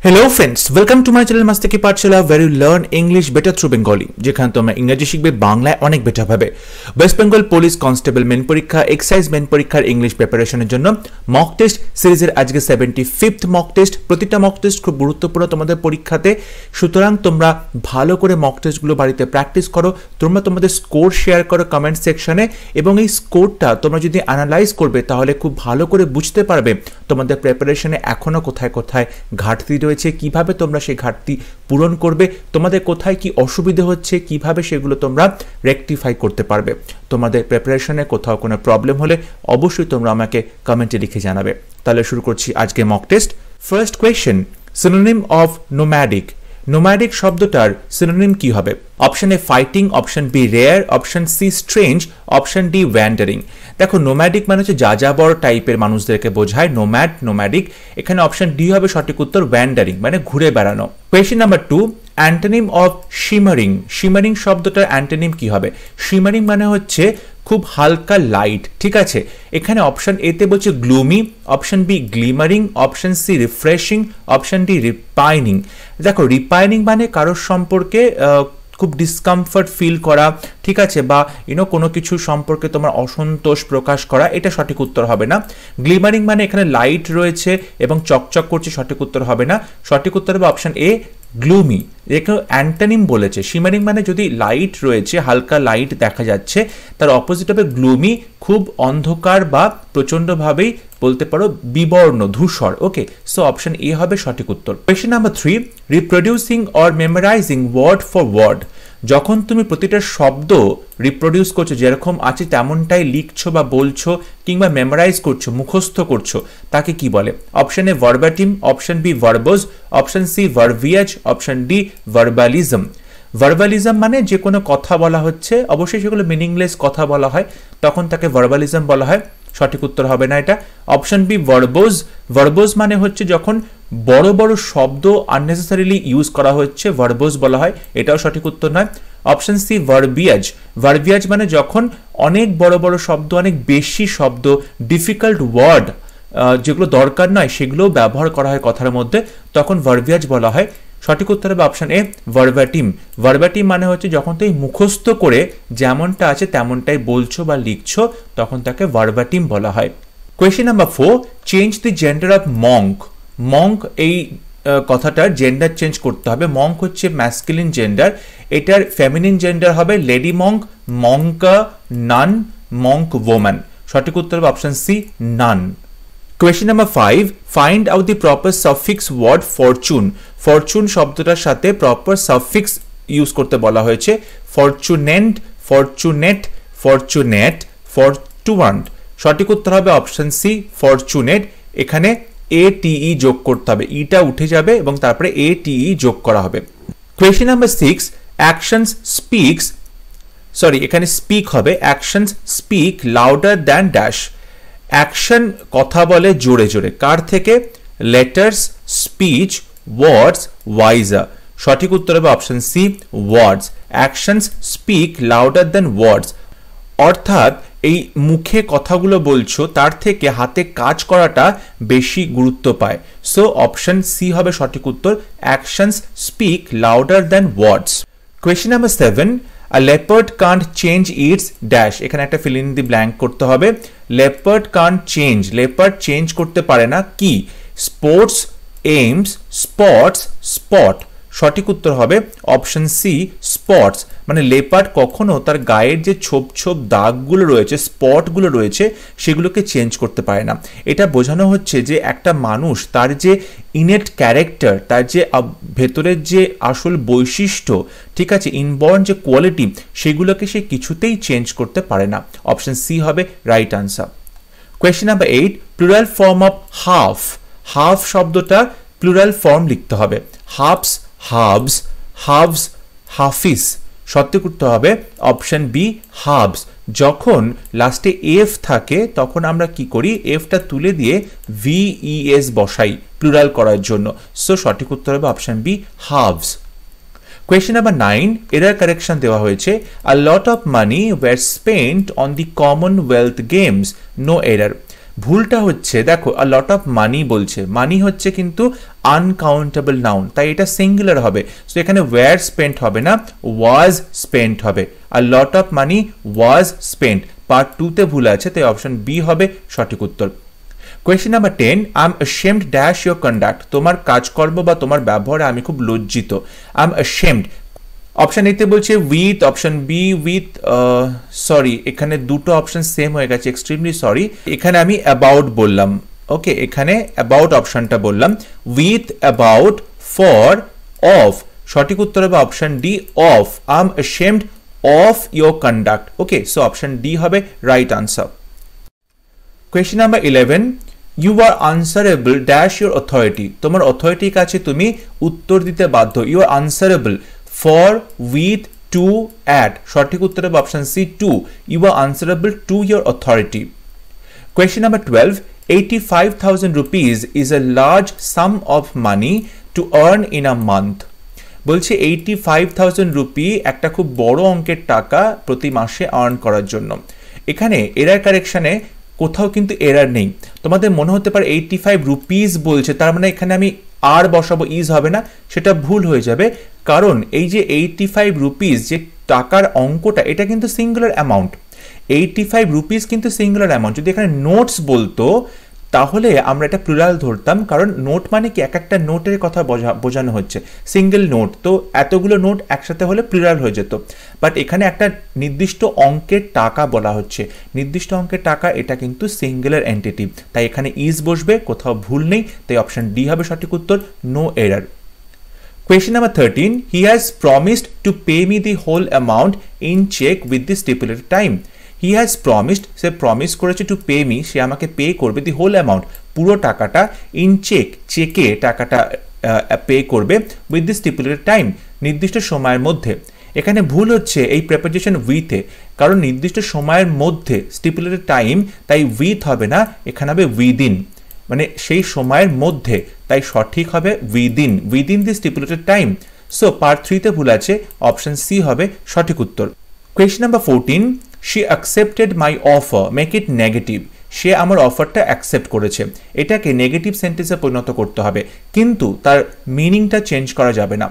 Hello friends, welcome to my channel Masti Ki Pathshala where you learn English better through Bengali যেখানে তোমরা ইংরেজি শিখবে বাংলায় অনেক বেটার ভাবে। West Bengal police constable main পরীক্ষা এক্সাইজ মেন পরীক্ষার ইংলিশ প্রিপারেশনের জন্য মক টেস্ট সিরিজের আজকে 75th মক টেস্ট। প্রতিটা মক টেস্ট খুব গুরুত্বপূর্ণ তোমাদের পরীক্ষাতে, সুতরাং তোমরা ভালো করে মক টেস্টগুলো বাড়িতে প্র্যাকটিস করো। তোমরা তোমাদের স্কোর শেয়ার করো কমেন্ট সেকশনে, এবং এই স্কোরটা তোমরা যদি অ্যানালাইজ করবে তাহলে খুব ভালো করে বুঝতে পারবে তোমাদের প্রিপারেশনে এখনো কোথায় কোথায় ঘাটতি রয়েছে, কিভাবে তোমরা সেই ঘাটতি পূরণ করবে, তোমাদের কোথায় কি অসুবিধা হচ্ছে, কিভাবে সেগুলো তোমরা রেকটিফাই করতে পারবে। তোমাদের প্রিপারেশনে কোথাও কোনো প্রবলেম হলে অবশ্যই তোমরা আমাকে কমেন্টে লিখে জানাবে। তাহলে শুরু করছি আজকে mock test. First question, synonym of nomadic. Nomadic শব্দটার সিনোনিম কি হবে? Option A fighting, option B rare, option C strange, option D wandering. দেখো নোম্যাডিক মানে হচ্ছে যাযাবর টাইপের মানুষদেরকে বোঝায়, নোম্যাডিক। এখানে অপশন ডি হবে সঠিক উত্তর, ওয়ান্ডারিং মানে ঘুরে বেড়ানো। Question number 2, antonym of shimmering. Shimmering শব্দটার অ্যান্টোনিম কি হবে? শিমারিং মানে হচ্ছে খুব হালকা লাইট, ঠিক আছে। এখানে অপশন এ তে বলছে gloomy, option B glimmering, option C refreshing, option D repining. দেখো রিপাইনিং মানে কারোর সম্পর্কে খুব ডিসকমফর্ট ফিল করা, ঠিক আছে, বা কোনো কিছু সম্পর্কে তোমার অসন্তোষ প্রকাশ করা, এটা সঠিক উত্তর হবে না। গ্লিমারিং মানে এখানে লাইট রয়েছে এবং চকচক করছে, সঠিক উত্তর হবে না। সঠিক উত্তর হবে অপশন এ গ্লুমি। এখানে অ্যান্টোনিম বলেছে, শিমারিং মানে যদি লাইট রয়েছে, হালকা লাইট দেখা যাচ্ছে, তার অপোজিট হবে গ্লুমি, খুব অন্ধকার বা প্রচন্ডভাবেই বলতে পারো বিবর্ণ, ধূসর। ওকে, সো অপশন এ হবে সঠিক উত্তর। Question number 3, reproducing or memorising word for word. যখন তুমি প্রতিটা শব্দ রিপ্রোডিউস করছো, যেরকম আছে তেমনটাই লিখছো বা বলছো কিংবা মেমোরাইজ করছো, মুখস্থ করছো, তাকে কি বলে? Option A verbatim, option B verbose, option C verbiage, option D verbalism. Verbalism মানে যে কোনো কথা বলা হচ্ছে, অবশ্যই সেগুলো মিনিংলেস কথা বলা হয়, তখন তাকে ভার্বালিজম বলা হয়। সঠিক উত্তর হবে না এটা। Option B ভার্বোজ। ভার্বোজ মানে হচ্ছে যখন বড় বড় শব্দ আননেসেসারিলি ইউজ করা হচ্ছে, ভার্বোজ বলা হয়, এটাও সঠিক উত্তর নয়। Option C ভার্বিয়াজ। ভার্বিয়াজ মানে যখন অনেক বড় বড় শব্দ, অনেক বেশি শব্দ, ডিফিকাল্ট ওয়ার্ড যেগুলো দরকার নয় সেগুলোও ব্যবহার করা হয় কথার মধ্যে, তখন ভার্বিয়াজ বলা হয়। সঠিক উত্তর হবে অপশন এ ভার্বাটিম। ভার্বাটিম মানে হচ্ছে যখন তুমি মুখস্থ করে যেমনটা আছে তেমনটাই বলছো বা লিখছো, তখন তাকে ভার্বাটিম বলা হয়। Question number 4, change the gender of monk. Monk এই কথাটার জেন্ডার চেঞ্জ করতে হবে। মঙ্ক হচ্ছে ম্যাসকুলিন জেন্ডার, এটার ফেমিনিন জেন্ডার হবে লেডি মঙ্ক, মঙ্কা, নান, মঙ্ক ওম্যান। সঠিক উত্তর হবে option C nun. Question number 5, find out the proper suffix word fortune. Fortune শব্দটার সাথে প্রপার সাফিক্স ইউজ করতে বলা হয়েছে। ফরচুনেন্ট, ফরচুনেট, ফরচুনেট, ফরচুয়ান্ট। সঠিক উত্তর হবে অপশন সি ফরচুনেট। এখানে ATE যোগ করতে হবে, ইটা উঠে যাবে এবং তারপরে ATE যোগ করা হবে। Question number 6, actions speaks, sorry এখানে স্পিক হবে, actions speak louder than dash. Action কথা বলে জোরে জোরে, কার থেকে? Letters, speech, words, wiser. সঠিক উত্তর হবে option C words. Actions speak louder than words, অর্থাৎ এই মুখে কথাগুলো বলছো তার থেকে হাতে কাজ করাটা বেশি গুরুত্ব পায়। সো অপশন সি হবে সঠিক উত্তর, actions speak louder than words. Question number 7, A leopard can't change its dash। এখানে একটা fill in the blank করতে হবে। leopard can't change, leopard change করতে পারে না কি? Sports, aims, spots, spot. সঠিক উত্তর হবে অপশন সি স্পটস। মানে লেপার্ড কখনো তার গায়ের যে ছোপ ছোপ দাগগুলো রয়েছে, স্পটগুলো রয়েছে, সেগুলোকে চেঞ্জ করতে পারে না। এটা বোঝানো হচ্ছে যে একটা মানুষ তার যে ইনেট ক্যারেক্টার, তার যে ভেতরের যে আসল বৈশিষ্ট্য, ঠিক আছে, ইনবর্ন যে কোয়ালিটি, সেগুলোকে সে কিছুতেই চেঞ্জ করতে পারে না। অপশন সি হবে right answer. Question number 8, plural form of half. Half শব্দটা প্লুরাল ফর্ম লিখতে হবে। হাফস, হাবস, হাভস, হাফিস। সঠিক উত্তর হবে অপশন বি হাবস। যখন লাস্টে এফ থাকে তখন আমরা কি করি? এফটা তুলে দিয়ে VES বসাই প্লুরাল করার জন্য। সো সঠিক উত্তর হবে অপশন বি হাবস। কোয়েশ্চেন নাম্বার 9, এরর কারেকশন দেওয়া হয়েছে। A lot of money were spent on the Commonwealth Games, no error. ভুলটা হচ্ছে দেখো a lot of money বলছে, মানি হচ্ছে কিন্তু আনকাউন্টেবল নাউন, তাই এটা সিঙ্গুলার হবে। সো এখানে ওয়্যার স্পেন্ট হবে না, ওয়াজ স্পেন্ট হবে। a lot of money was spent, part 2 তে ভুল আছে, তাই অপশন বি হবে সঠিক উত্তর। Question number 10, I am ashamed dash your conduct, তোমার কাজকর্ম বা তোমার ব্যবহারে আমি খুব লজ্জিত। আই এম ashamed, অপশন এতে বলছে with, option B with, sorry এখানে দুটো অপশন সেম হয়ে গেছে, এক্সট্রিমলি সরি, এখানে আমি অ্যাবাউট বললাম। ওকে, এখানে অ্যাবাউট অপশনটা বললাম, উইথ, অ্যাবাউট, ফর, অফ, সঠিক উত্তর হবে option D of. I am ashamed of your conduct. Okay, so option D হবে right answer. Question number 11, you are answerable dash your authority, তোমার অথরিটির কাছে তুমি উত্তর দিতে বাধ্য। You are answerable for, with, to, at, সঠিক উত্তর হবে option C to. You are answerable to your authority. Question number 12, 85,000 rupees is a large sum of money to earn in a month. বলছে 85,000 রুপি একটা খুব বড় অঙ্কের টাকা প্রতি মাসে আর্ন করার জন্য। এখানে এরার কারেকশনে কোথাও কিন্তু এরার নেই। তোমাদের মনে হতে পারে 85 রুপিস বলছে, তার মানে এখানে আমি আর বসাবো, ইজ হবে না, সেটা ভুল হয়ে যাবে। কারণ এই যে 85 রুপিস যে টাকার অঙ্কটা, এটা কিন্তু সিঙ্গুলার অ্যামাউন্ট। 85 রুপিস কিন্তু সিঙ্গুলার অ্যামাউন্ট। যদি এখানে নোটস বলতো তাহলে আমরা এটা প্লুরাল ধরতাম, কারণ নোট মানে কি এক একটা নোটের কথা বোঝানো হচ্ছে, সিঙ্গেল নোট, তো এতগুলো নোট একসাথে হলে প্লুরাল হয়ে যেত। বাট এখানে একটা নির্দিষ্ট অঙ্কের টাকা বলা হচ্ছে, নির্দিষ্ট অঙ্কের টাকা, এটা কিন্তু সিঙ্গুলার এন্টিটি, তাই এখানে ইজ বসবে, কোথাও ভুল নেই, তাই অপশন ডি হবে সঠিক উত্তর, no error. Question number 13, he has promised to pay me the whole amount in check with the stipulated time. He has promised, say promise করেছে, টু পে মি, সে আমাকে পে করবে, দি হোল অ্যামাউন্ট, পুরো টাকাটা, in check, চেকে টাকাটা pay করবে, with the stipulated time, নির্দিষ্ট সময়ের মধ্যে। এখানে ভুল হচ্ছে এই প্রেপোজিশন উইথে, কারণ নির্দিষ্ট সময়ের মধ্যে, স্টিপুলেটেড টাইম, তাই উইথ হবে না, এখানে হবে উইদিন, মানে সেই সময়ের মধ্যে, তাই সঠিক হবে within, within the stipulated time. So part 3 তে ভুল আছে, অপশন সি হবে সঠিক উত্তর। Question number 14, she accepted my offer, make it negative, সে আমার অফারটা অ্যাকসেপ্ট করেছে, এটাকে নেগেটিভ সেন্টেন্সে পরিণত করতে হবে, কিন্তু তার মিনিংটা চেঞ্জ করা যাবে না।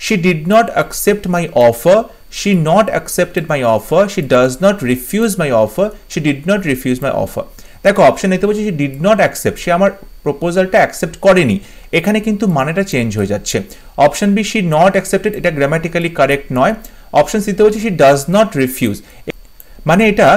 she did not accept my offer, she not accepted my offer, she does not refuse my offer, she did not refuse my offer। দেখো অপশন এতে বলছে she did not accept, সে আমার প্রপোজালটা অ্যাকসেপ্ট করেনি, এখানে কিন্তু মানেটা চেঞ্জ হয়ে যাচ্ছে। Option B she not accepted, এটা গ্রামাটিক্যালি কারেক্ট নয়। অপশন সিতে বলছে she does not refuse, মানে এটা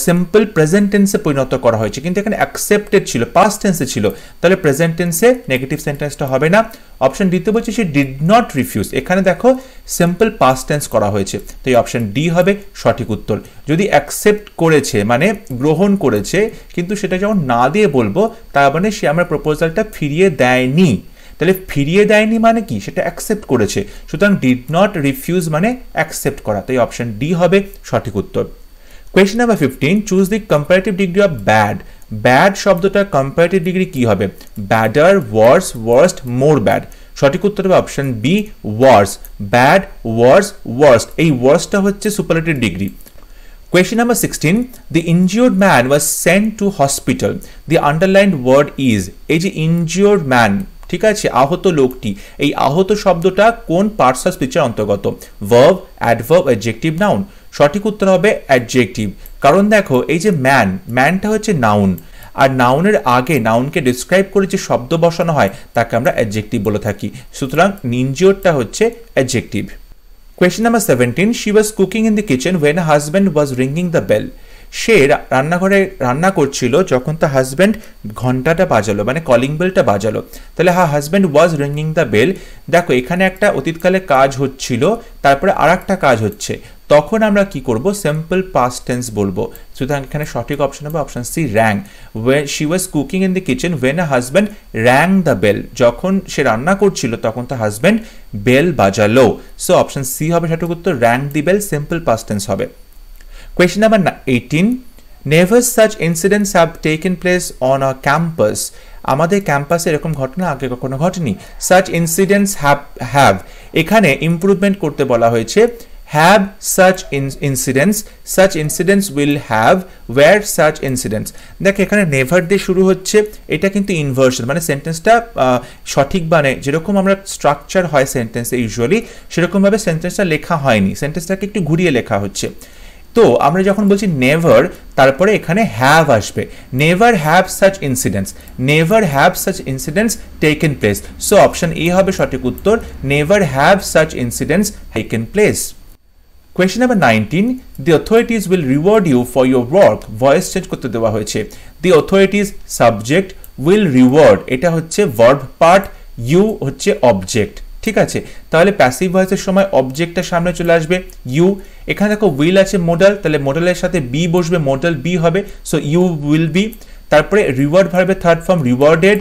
সিম্পল প্রেজেন্ট টেন্সে পরিণত করা হয়েছে, কিন্তু এখানে অ্যাকসেপ্টেড ছিল, পাস্ট টেন্সে ছিল, তাহলে প্রেজেন্ট টেন্সে নেগেটিভ সেন্টেন্সটা হবে না। অপশন ডিতে বলছে সে ডিড নট রিফিউজ, এখানে দেখো সিম্পল পাস্ট টেন্স করা হয়েছে, তো এই অপশন ডি হবে সঠিক উত্তর। যদি অ্যাকসেপ্ট করেছে মানে গ্রহণ করেছে, কিন্তু সেটা যখন না দিয়ে বলবো, তার মানে সে আমার প্রপোজালটা ফিরিয়ে দেয়নি, তাহলে ফিরিয়ে দেয়নি মানে কি, সেটা অ্যাকসেপ্ট করেছে, সুতরাং ডিড নট রিফিউজ মানে অ্যাকসেপ্ট করা, তাই অপশন ডি হবে সঠিক উত্তর। Question number 15, choose the comparative degree of bad. Bad শব্দটা comparative degree কি হবে? Badder, worse, worst, more bad. সঠিক উত্তর হবে option B worse. Bad, worse, worst. এই worstটা হচ্ছে superlative degree. Question number 16, the injured man was sent to hospital. The underlined word is, এই যে injured man, ঠিক আছে, আহত লোকটি, এই আহত শব্দটা কোন পার্টস অফ স্পিচের অন্তর্গত? Verb, adverb, adjective, noun. সঠিক উত্তর হবে অ্যাডজেক্টিভ, কারণ দেখো এই যে ম্যান, ম্যানটা হচ্ছে নাউন, আর নাউনের আগে নাউনকে ডিসক্রাইব করে যে শব্দ বসানো হয় তাকে আমরা অ্যাডজেক্টিভ বলে থাকি, সুতরাং ইনজিওরটা হচ্ছে adjective. Question number 17, she was cooking in the kitchen when her husband was ringing the bell. সে রান্নাঘরে রান্না করছিল যখন তার হাজব্যান্ড ঘন্টাটা বাজালো, মানে কলিং বেলটা বাজালো, তাহলে হার হাজব্যান্ড ওয়াজ রিংিং দ্য বেল। দেখো এখানে একটা অতীতকালে কাজ হচ্ছিল, তারপরে আর একটা কাজ হচ্ছে, তখন আমরা কি করব, সিম্পল পাস্ট টেন্স বলবো, সুতরাং এখানে সঠিক অপশন হবে option C rang. When she was cooking in the kitchen when a husband rang the bell, যখন সে রান্না করছিল তখন তার হাজব্যান্ড বেল বাজালো, সো অপশন সি হবে সঠিক উত্তর, rang the bell, simple past tense হবে। Question number 18, never such incidents have taken place on our campus. আমাদের ক্যাম্পাসে এরকম ঘটনা আগে কখনো ঘটেনি। such incidents have, এখানে ইমপ্রুভমেন্ট করতে বলা হয়েছে, have such incidents will have where such incidents। দেখ এখানে নেভার দিয়ে শুরু হচ্ছে, এটা কিন্তু ইনভার্সন, মানে সেন্টেন্সটা সঠিক মানে যেরকম আমরা স্ট্রাকচার হয় সেন্টেন্সে ইউজুয়ালি সেরকমভাবে সেন্টেন্সটা লেখা হয়নি, সেন্টেন্সটাকে একটু ঘুরিয়ে লেখা হচ্ছে। তো আমরা যখন বলছি নেভার, তারপরে এখানে হ্যাভ আসবে, never have such incidents, never have such incidents taken place. So option A হবে সঠিক উত্তর, never have such incidents taken place. Question number 19, the authorities will reward you for your work, voice change করতে দেওয়া হয়েছে। The authorities subject, will reward এটা হচ্ছে verb part, you হচ্ছে object, ঠিক আছে। তাহলে প্যাসিভ ভয়েসের সময় অবজেক্টটা সামনে চলে আসবে ইউ, এখানে দেখো উইল আছে মোডাল, তাহলে মোডালের সাথে বি বসবে, মোডাল বি হবে, সো ইউ উইল বি। তারপরে রিওয়ার্ড ভার্বের third form rewarded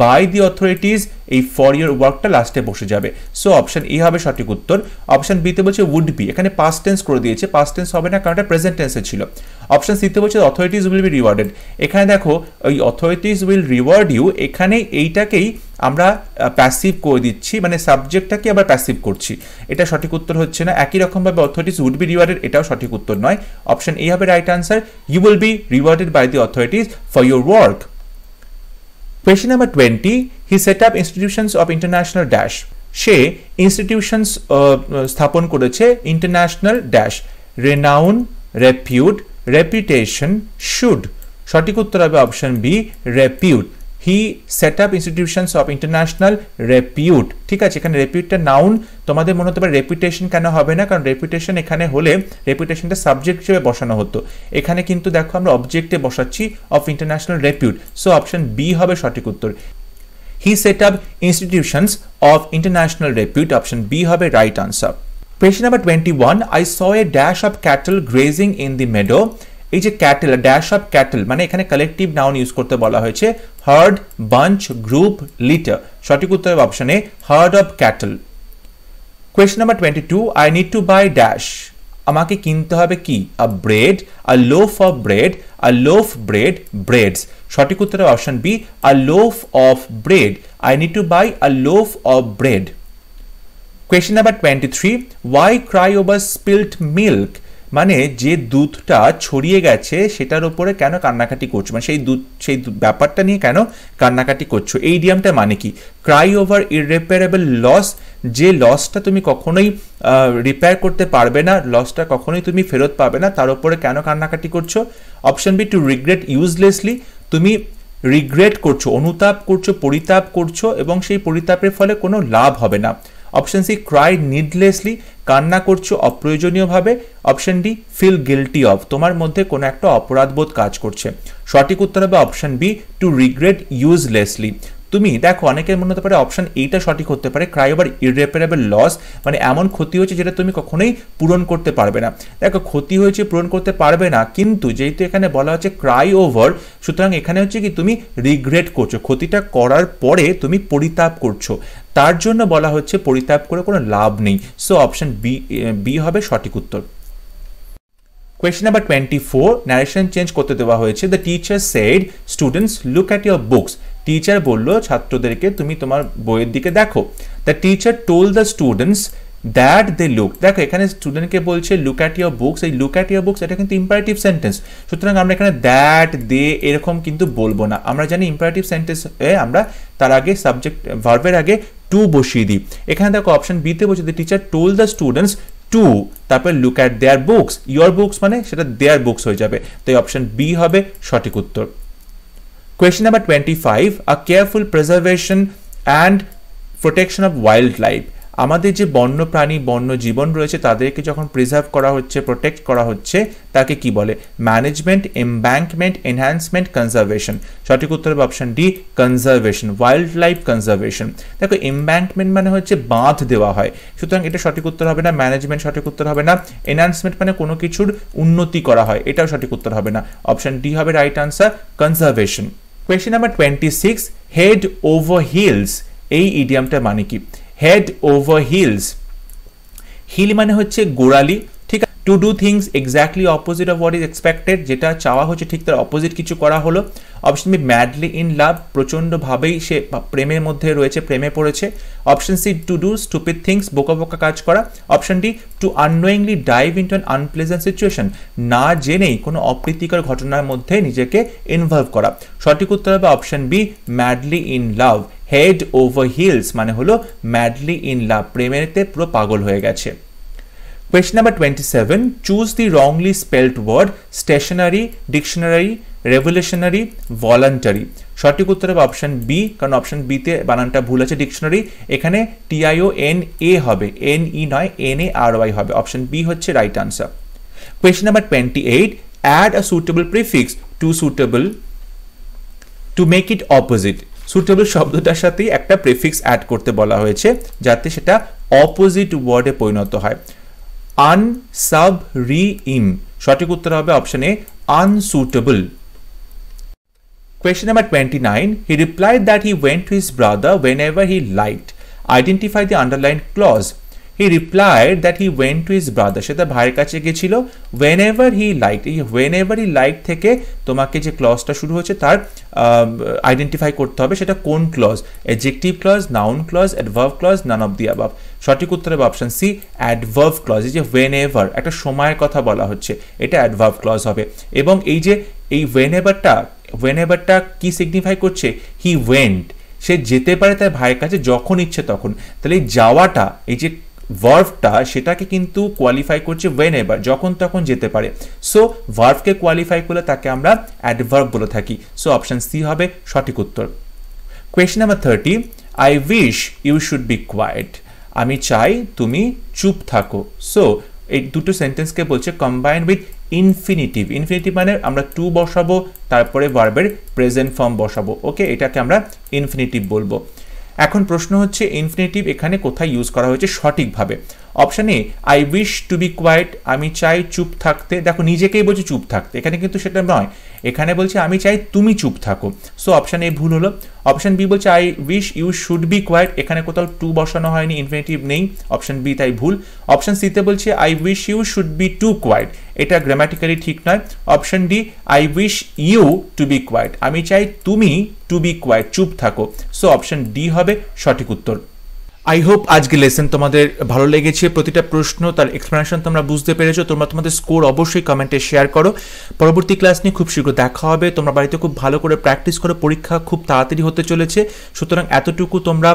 by the authorities, এই ফর ইয়ার ওয়ার্কটা লাস্টে বসে যাবে। সো অপশন এ হবে সঠিক উত্তর। অপশন বিতে বলছে উড বি, এখানে পাস্ট টেন্স করে দিয়েছে, পাস্ট টেন্স হবে না কারণ এটা প্রেজেন্ট টেন্সে ছিল। অপশন সিতে বলছে অথরিটিজ উইল বি রিওয়ার্ডেড, এখানে দেখো ওই অথরিটিজ উইল রিওয়ার্ড ইউ, এখানে এইটাকেই আমরা প্যাসিভ করে দিচ্ছি, মানে সাবজেক্টটাকে আবার প্যাসিভ করছি, এটা সঠিক উত্তর হচ্ছে না। একই রকমভাবে অথরিটিজ উড বি রিওয়ার্ডেড, এটাও সঠিক উত্তর নয়। অপশন এ হবে right answer, you will be rewarded by the authorities for your work. Question number 20, he set up institutions of international dash, সে ইনস্টিটিউশনস স্থাপন করেছে international dash, renown, repute, reputation, should. সঠিক উত্তর হবে option B repute, he set up institutions of international repute, ঠিক আছে। এখানে রেপিউটটা noun, তোমাদের মনে হতে পারে রেপুটেশন কেন হবে না, কারণ রেপুটেশন এখানে হলে রেপুটেশনটা সাবজেক্ট হিসেবে বসানো হতো, এখানে কিন্তু দেখো আমরা অবজেক্টে বসাচ্ছি of international repute, so option B হবে সঠিক উত্তর। He set up institutions of international repute, option B হবে right answer. Question number 21, I saw a dash of cattle grazing in the meadow, এই যে ক্যাটেল, ড্যাশ অফ ক্যাটেল মানে এখানে collective noun use করতে বলা হয়েছে, হার্ড, বাঞ্চ, গ্রুপ, লিটার। সঠিক উত্তর হবে option A herd of cattle. Question number 22, I need to buy dash, আমাকে কিনতে হবে কি, a bread, a loaf of bread, a loaf bread, breads. সঠিক উত্তর হবে option B a loaf of bread, I need to buy a loaf of bread. Question number 23, why cry over spilled milk, মানে যে দুধটা ছড়িয়ে গেছে সেটার উপরে কেন কান্নাকাটি করছো, মানে সেই ব্যাপারটা নিয়ে কেন কান্নাকাটি করছো, এই ইডিয়ামটা মানে কি, ক্রাই ওভার ইররিপেয়ারেবল লস, যে লসটা তুমি কখনোই রিপেয়ার করতে পারবে না, লসটা কখনোই তুমি ফেরত পাবে না, তার উপরে কেন কান্নাকাটি করছো। অপশন বি টু রিগ্রেট ইউজলেসলি, তুমি রিগ্রেট করছো, অনুতাপ করছো, পরিতাপ করছো এবং সেই পরিতাপের ফলে কোনো লাভ হবে না। অপশন সি ক্রাই নিডলেসলি, কান্না করছো অপ্রয়োজনীয়ভাবে। Option D feel guilty of, তোমার মধ্যে কোনো একটা অপরাধবোধ কাজ করছে। সঠিক উত্তর হবে অপশন বি টু রিগ্রেট ইউজলেসলি। তুমি দেখো অনেকের মনে হতে পারে অপশন এইটা সঠিক হতে পারে, ক্রাই ওভার ইররিপেয়ারেবল লস, মানে এমন ক্ষতি হয়েছে যেটা তুমি কখনোই পূরণ করতে পারবে না। দেখো ক্ষতি হয়েছে পূরণ করতে পারবে না, কিন্তু যেহেতু এখানে বলা হচ্ছে ক্রাই ওভার, সুতরাং এখানে হচ্ছে কি তুমি রিগ্রেট করছো, ক্ষতিটা করার পরে তুমি পরিতাপ করছো, তার জন্য বলা হচ্ছে পরিতাপ করে কোনো লাভ নেই। সো অপশন বি হবে সঠিক উত্তর। Question number 24, narration চেঞ্জ করতে দেওয়া হয়েছে। The teacher said, students look at your books. Teacher বললো ছাত্রদেরকে তুমি তোমার বইয়ের দিকে দেখো। The teacher told the students that they look, দেখো এখানে স্টুডেন্টকে বলছে look at your books, এই look at your books এটা কিন্তু ইম্পারেটিভ সেন্টেন্স, সুতরাং আমরা এখানে that they এরকম কিন্তু বলবো না। আমরা জানি ইম্পারেটিভ সেন্টেন্স আমরা তার আগে সাবজেক্ট ভার্বের আগে টু বসিয়ে দিই। এখানে দেখো অপশন বিতে বলছে the teacher told the students to, তারপর look at their books, your books মানে সেটা দেয়ার বুকস হয়ে যাবে, তাই অপশন বি হবে সঠিক উত্তর। Question number 25, a careful preservation and protection of wild life, আমাদের যে বন্য প্রাণী বন্য জীবন রয়েছে তাদেরকে যখন প্রিজার্ভ করা হচ্ছে, প্রোটেক্ট করা হচ্ছে, তাকে কি বলে, ম্যানেজমেন্ট, এমব্যাঙ্কমেন্ট, এনহ্যান্সমেন্ট, কনজারভেশন। সঠিক উত্তর হবে option D conservation, wild life conservation. দেখো এমব্যাঙ্কমেন্ট মানে হচ্ছে বাঁধ দেওয়া হয়, সুতরাং এটা সঠিক উত্তর হবে না। ম্যানেজমেন্ট সঠিক উত্তর হবে না। এনহ্যান্সমেন্ট মানে কোনো কিছুর উন্নতি করা হয়, এটাও সঠিক উত্তর হবে না। অপশন ডি হবে right answer, conservation. Question number 26, head over hills, এই ইডিয়ামটা মানে কি, হেড ওভার হিলস, হিল মানে হচ্ছে গোড়ালি, ঠিক আছে। To to do things exactly opposite of what is expected, যেটা চাওয়া হচ্ছে ঠিক তার অপোজিট কিছু করা হলো। Option B madly in love, প্রচণ্ডভাবেই সে প্রেমের মধ্যে রয়েছে, প্রেমে পড়েছে। Option C to do stupid things, বোকা বোকা কাজ করা। Option D to unknowingly dive into an unpleasant situation, না জেনেই কোনো অপ্রীতিকর ঘটনার মধ্যে নিজেকে ইনভলভ করা। সঠিক উত্তর হবে option B madly in love, head over heels মানে হলো ম্যাডলি ইন লাভ, প্রেমেতে পুরো পাগল হয়ে গেছে। Question number 27. Choose the wrongly spelt word stationary, dictionary, revolutionary, voluntary. সঠিক উত্তর হবে অপশন বি, কারণ অপশন বি তে বানানটা ভুল আছে ডিকশনারি, এখানে TIONA হবে, NE নয় NARY হবে। অপশন বি হচ্ছে right answer. Question number 28. Add a suitable prefix to suitable to make it opposite. Suitable শব্দটার সাথে একটা প্রিফিক্স অ্যাড করতে বলা হয়েছে যাতে সেটা অপোজিট ওয়ার্ডে পরিণত হয়। আনসাবরিম, সঠিক উত্তর হবে option A unsuitable. Question number 29. He replied that he went to his brother whenever he liked. Identify the underlined clause. He replied that he went to his brother, সে তার ভাইয়ের কাছে গেছিল whenever he liked। এই whenever he liked থেকে তোমাকে যে ক্লজটা শুরু হচ্ছে তার আইডেন্টিফাই করতে হবে সেটা কোন clause, adjective clause, noun clause, adverb clause, none of the above. সঠিক উত্তর হবে অপশন সি অ্যাডভার্ব ক্লজ। এই যে whenever একটা সময়ের কথা বলা হচ্ছে, এটা অ্যাডভার্ব ক্লজ হবে। এবং এই যে এই wheneverটা কি সিগনিফাই করছে, হি ওয়েন্ট, সে যেতে পারে তার ভাইয়ের কাছে যখন ইচ্ছে তখন, তাহলে এই যাওয়াটা, এই যে ভার্বটা সেটাকে কিন্তু কোয়ালিফাই করছে whenever, যখন তখন যেতে পারে। সো ভার্বকে কোয়ালিফাই করলে তাকে আমরা অ্যাডভার্ব বলে থাকি। সো অপশন সি হবে সঠিক উত্তর। Question number 30. I wish you should be quiet. আমি চাই তুমি চুপ থাকো। সো এই দুটো সেন্টেন্সকে বলছে কম্বাইন উইথ ইনফিনিটিভ। ইনফিনিটিভ মানে আমরা টু বসাবো, তারপরে ভার্বের প্রেজেন্ট ফর্ম বসাবো। ওকে, এটাকে আমরা ইনফিনিটিভ বলবো। এখন প্রশ্ন হচ্ছে ইনফিনিটিভ এখানে কোথায় ইউজ করা হয়েছে সঠিকভাবে। Option A I wish to be quiet, আমি চাই চুপ থাকতে। দেখো নিজেকেই বলছে চুপ থাকতে, এখানে কিন্তু সেটা নয়, এখানে বলছে আমি চাই তুমি চুপ থাকো। সো অপশন এ ভুল হলো। অপশন বি বলছে I wish you should be quiet, এখানে কোথাও টু বসানো হয়নি, ইনফিনিটিভ নেই, অপশন বি তাই ভুল। অপশন সিতে বলছে I wish you should be to quiet, এটা গ্রামাটিক্যালি ঠিক নয়। Option D I wish you to be quiet, আমি চাই তুমি টু বি কোয়াইট, চুপ থাকো। সো অপশন ডি হবে সঠিক উত্তর। আই হোপ আজকে লেসন তোমাদের ভালো লেগেছে, প্রতিটা প্রশ্ন তার এক্সপ্লেনেশন তোমরা বুঝতে পেরেছো। তোমরা তোমাদের স্কোর অবশ্যই কমেন্টে শেয়ার করো। পরবর্তী ক্লাস নিয়ে খুব শীঘ্র দেখা হবে। তোমরা বাড়িতে খুব ভালো করে প্র্যাকটিস করো, পরীক্ষা খুব তাড়াতাড়ি হতে চলেছে। সুতরাং এতটুকু তোমরা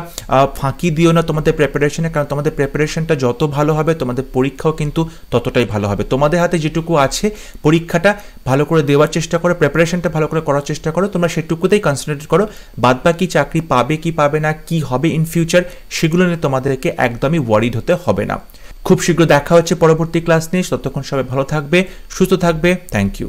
ফাঁকি দিও না তোমাদের প্রিপারেশনে, কারণ তোমাদের প্রিপারেশনটা যত ভালো হবে তোমাদের পরীক্ষাও কিন্তু ততটাই ভালো হবে। তোমাদের হাতে যেটুকু আছে পরীক্ষাটা ভালো করে দেওয়ার চেষ্টা করো, প্রিপারেশনটা ভালো করে করার চেষ্টা করো। তোমরা সেটুকুতেই কনসেন্ট্রেট করো, বাদবাকি চাকরি পাবে কি পাবে না, কি হবে ইন ফিউচার, সেগুলো নিয়ে তোমাদেরকে একদমই ওয়ারিড হতে হবে না। খুব শীঘ্র দেখা হচ্ছে পরবর্তী ক্লাস নিয়ে। ততক্ষণ সবাই ভালো থাকবে, সুস্থ থাকবে। Thank you.